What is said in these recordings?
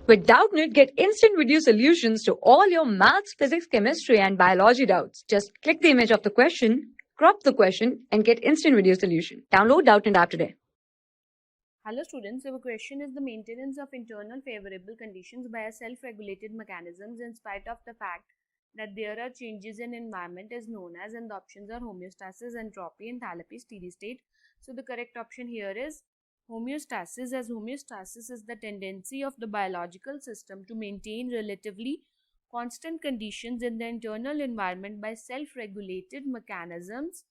With Doubtnut, get instant video solutions to all your maths, physics, chemistry, and biology doubts. Just click the image of the question, crop the question, and get instant video solution. Download Doubtnut app today. Hello students, our question is the maintenance of internal favorable conditions by a self-regulated mechanisms in spite of the fact that there are changes in environment is known as, and the options are homeostasis, entropy, enthalpy, steady state. So the correct option here is homeostasis, as homeostasis is the tendency of the biological system to maintain relatively constant conditions in the internal environment by self-regulated mechanisms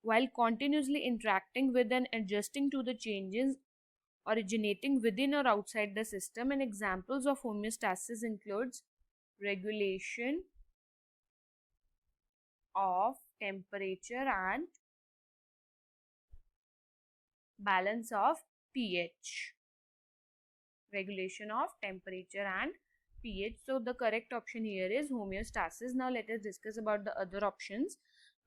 while continuously interacting with and adjusting to the changes originating within or outside the system. And examples of homeostasis includes regulation of temperature and balance of pH. Regulation of temperature and pH. So the correct option here is homeostasis. Now let us discuss about the other options.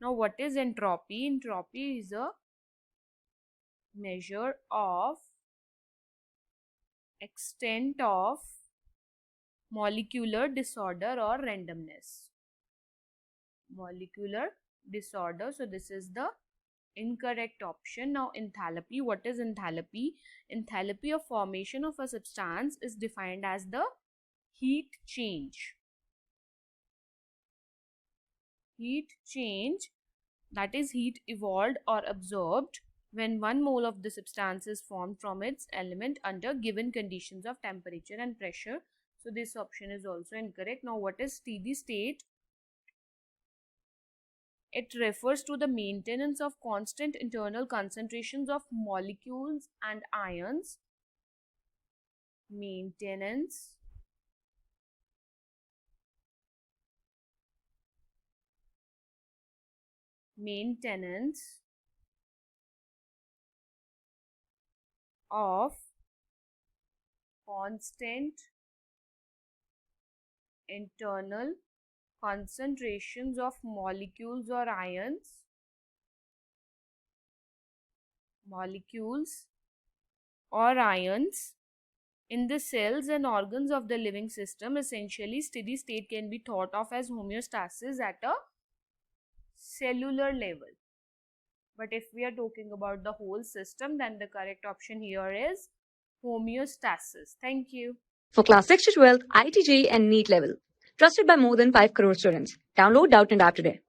Now what is entropy? Entropy is a measure of extent of molecular disorder or randomness. Molecular disorder. So this is the incorrect option. Now enthalpy. What is enthalpy? Enthalpy of formation of a substance is defined as the heat change. Heat change, that is heat evolved or absorbed when 1 mole of the substance is formed from its element under given conditions of temperature and pressure. So this option is also incorrect. Now what is steady state? It refers to the maintenance of constant internal concentrations of molecules and ions. Maintenance of constant internal concentrations of molecules or ions, in the cells and organs of the living system. Essentially, steady state can be thought of as homeostasis at a cellular level. But if we are talking about the whole system, then the correct option here is homeostasis. Thank you. For class 6 to 12, IIT JEE and NEET level. Trusted by more than 5 crore students. Download Doubtnut app today.